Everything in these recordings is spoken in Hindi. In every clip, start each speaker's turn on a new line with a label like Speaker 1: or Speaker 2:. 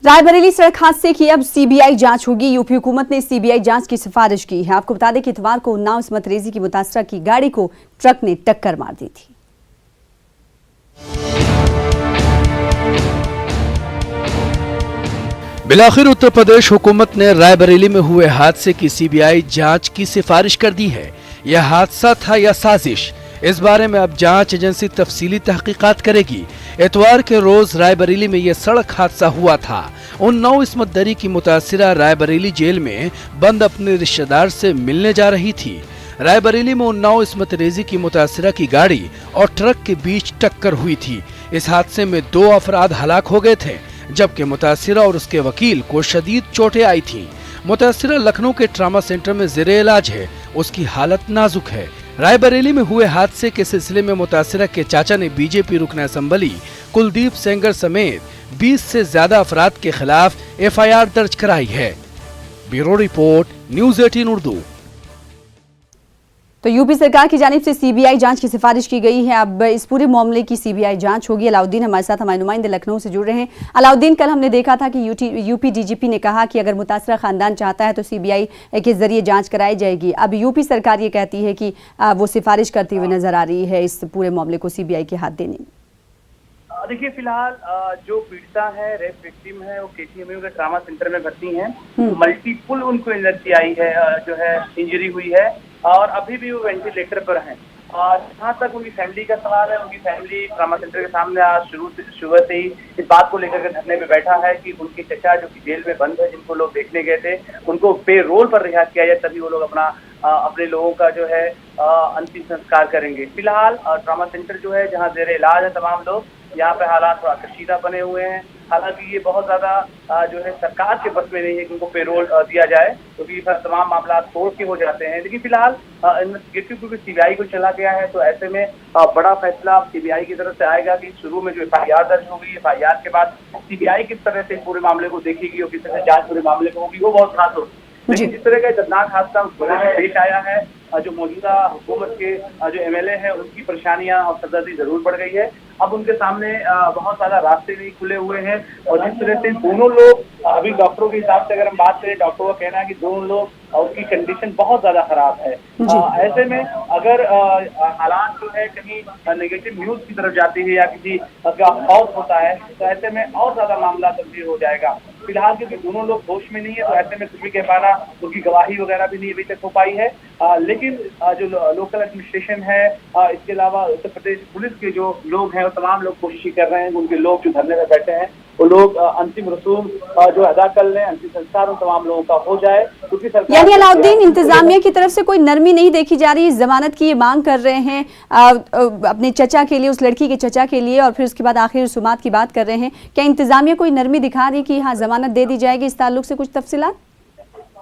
Speaker 1: रायबरेली सड़क हादसे की अब सीबीआई जांच होगी। यूपी हुकूमत ने सीबीआई जांच की सिफारिश की है। आपको बता दें कि इतवार को उन्नाव इस्मत रेजी की मुतासरा की गाड़ी को ट्रक ने टक्कर मार दी थी।
Speaker 2: बिलाखिर उत्तर प्रदेश हुकूमत ने रायबरेली में हुए हादसे की सीबीआई जांच की सिफारिश कर दी है। यह हादसा था या साजिश, इस बारे में अब जांच एजेंसी तफसीली तहकीकात करेगी। इतवार के रोज रायबरेली में यह सड़क हादसा हुआ था। उन्नाव इस्मत दरी की मुतासिरा रायबरेली जेल में बंद अपने रिश्तेदार से मिलने जा रही थी। रायबरेली में उन्नाव इस्मत रेजी की मुतासिरा की गाड़ी और ट्रक के बीच टक्कर हुई थी। इस हादसे में 2 अफराद हलाक हो गए थे, जबकि मुतासिरा और उसके वकील को शदीद चोटें आई थी। मुतासिरा लखनऊ के ट्रामा सेंटर में ज़ेरे इलाज है, उसकी हालत नाजुक है। रायबरेली में हुए हादसे के सिलसिले में मुतासिरा के चाचा ने बीजेपी रुकन असेंबली कुलदीप सेंगर समेत 20 से ज्यादा अफराद के खिलाफ एफआईआर दर्ज कराई है। Bureau report, news 18 Urdu.
Speaker 1: तो यूपी सरकार की जानिब से सीबीआई जांच की सिफारिश की गई है। अब इस पूरे मामले की सीबीआई जांच होगी। अलाउद्दीन हमारे साथ, हमारे नुमाइंदे लखनऊ से जुड़ रहे हैं। अलाउद्दीन, कल हमने देखा था कि यूपी डीजीपी ने कहा कि अगर मुतासरा खानदान चाहता है तो सीबीआई के जरिए जांच कराई जाएगी। अब यूपी सरकार ये कहती है कि वो सिफारिश करती हुई नजर आ रही है इस पूरे मामले को सीबीआई के हाथ देने में।
Speaker 3: देखिए, फिलहाल जो पीड़िता है, रेप विक्टिम है, वो केसीएमयू के ट्रामा सेंटर में भर्ती हैं। मल्टीपल उनको एनर्जी आई है, जो है इंजरी हुई है और अभी भी वो वेंटिलेटर पर हैं। और जहाँ तक उनकी फैमिली का सवाल है, उनकी फैमिली ट्रामा सेंटर के सामने आज शुरू से ही इस बात को लेकर के धरने पे बैठा है कि उनके चचा जो कि जेल में बंद है, जिनको लोग देखने गए थे, उनको पे रोल पर रिहा किया जाए, तभी वो लोग अपने लोगों का जो है अंतिम संस्कार करेंगे। फिलहाल ट्रामा सेंटर जो है, जहाँ जेरे इलाज है तमाम लोग, यहाँ पे हालात थोड़ा कशीदा बने हुए हैं। हालांकि ये बहुत ज्यादा जो है सरकार के बस में नहीं है कि उनको पेरोल दिया जाए, क्योंकि तमाम मामला कोर्ट के हो जाते हैं। लेकिन फिलहाल इन्वेस्टिगेटिव क्योंकि सीबीआई को चला गया है, तो ऐसे में बड़ा फैसला सीबीआई की तरफ से आएगा कि शुरू में जो एफआईआर दर्ज होगी, एफआईआर के बाद सीबीआई किस तरह से पूरे मामले को देखेगी और किस तरह से जांच पूरे मामले को होगी, वो बहुत खास होगी। लेकिन जिस तरह का दर्दनाक हादसा पेश आया है, जो मौजूदा हुकूमत के जो एमएलए हैं, उनकी परेशानियां और सरदर्दी जरूर बढ़ गई है। अब उनके सामने बहुत ज्यादा रास्ते नहीं खुले हुए हैं और जिस तरह से दोनों लोग, अभी डॉक्टरों के हिसाब से अगर हम बात करें, डॉक्टरों का कहना है कि दोनों लोग उनकी कंडीशन बहुत ज्यादा खराब है। ऐसे में अगर हालात जो है कहीं नेगेटिव न्यूज की तरफ जाती है या किसी का खौफ होता है, तो ऐसे में और ज्यादा मामला तब्दील हो जाएगा। फिलहाल क्योंकि दोनों लोग होश में नहीं है, तो ऐसे में कुछ भी कह पाना, उनकी गवाही वगैरह भी नहीं अभी तक हो पाई है। लेकिन जो लोकल एडमिनिस्ट्रेशन है, इसके अलावा उत्तर प्रदेश पुलिस के जो लोग हैं, वो तमाम लोग कोशिश कर रहे हैं। उनके लोग जो धरने में बैठे हैं, वो लोग अंतिम रसूम जो अदा कर लें, अंतिम संस्कार उन तमाम लोगों का हो जाए, क्योंकि सरकार
Speaker 1: यानी अलाउद्दीन, इंतजामिया की तरफ से कोई नरमी नहीं देखी जा रही। जमानत की ये मांग कर रहे हैं अपने चचा के लिए, उस लड़की के चचा के लिए, और फिर उसके बाद आखिर रसूमात की बात कर रहे हैं। क्या इंतजामिया कोई नरमी दिखा रही कि हाँ जमानत दे दी जाएगी? इस ताल्लुक से कुछ तफसीलात?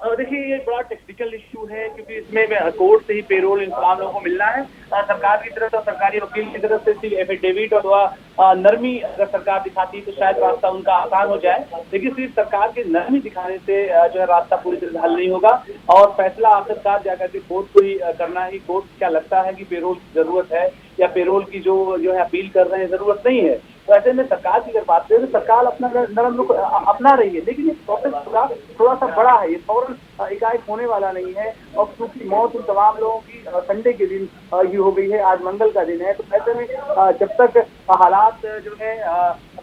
Speaker 3: देखिए, ये बड़ा टेक्निकल इश्यू है, क्योंकि इसमें कोर्ट से ही पेरोल इन तमाम लोगों को मिलना है। सरकार की तरफ से, सरकारी वकील की तरफ से सिर्फ एफिडेविट और नरमी अगर सरकार दिखाती तो शायद रास्ता उनका आसान हो जाए। लेकिन सिर्फ सरकार के नरमी दिखाने से जो है रास्ता पूरी तरह से हल नहीं होगा और फैसला आखिरकार जाकर के कोर्ट को ही करना है। कोर्ट क्या लगता है कि पेरोल की जरूरत है या पेरोल की जो है अपील कर रहे हैं जरूरत नहीं है। तो ऐसे में सरकार की अगर बात करें तो सरकार अपना नरम रुख अपना रही है, लेकिन ये प्रोसेस थोड़ा सा बड़ा है, ये फौरन एकाएक होने वाला नहीं है। और क्योंकि मौत उन तमाम लोगों की संडे के दिन ये हो गई है, आज मंगल का दिन है, तो ऐसे में जब तक हालात जो है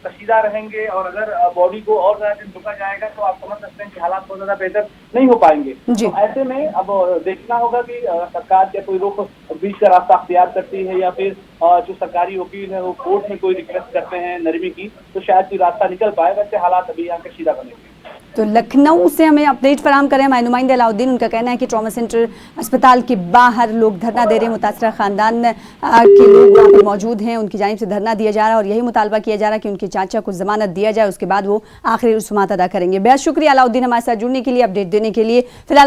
Speaker 3: कशीदा रहेंगे और अगर बॉडी को और ज्यादा दिन रुका जाएगा, तो आप समझ सकते हैं कि हालात बहुत ज्यादा बेहतर नहीं हो पाएंगे। तो ऐसे में अब देखना होगा कि सरकार क्या कोई रुख बीच का रास्ता अख्तियार करती है या फिर जो सरकारी वकील है वो कोर्ट में कोई रिक्वेस्ट करते हैं नरमी की, तो शायद कोई रास्ता निकल पाए। वैसे हालात अभी यहाँ कशीदा बनेंगे।
Speaker 1: तो लखनऊ से हमें अपडेट फराम करें हमारे नुमाइंदे अलाउद्दीन। उनका कहना है कि ट्रॉमा सेंटर अस्पताल के बाहर लोग धरना दे रहे हैं, मुतासरा खानदान के लोग वहाँ पर मौजूद हैं, उनकी जानिब से धरना दिया जा रहा है और यही मुतालबा किया जा रहा है कि उनके चाचा को जमानत दिया जाए, उसके बाद वो आखिरी रसूमात अदा करेंगे। बेहद शुक्रिया अलाउद्दीन हमारे साथ जुड़ने के लिए, अपडेट देने के लिए। फिलहाल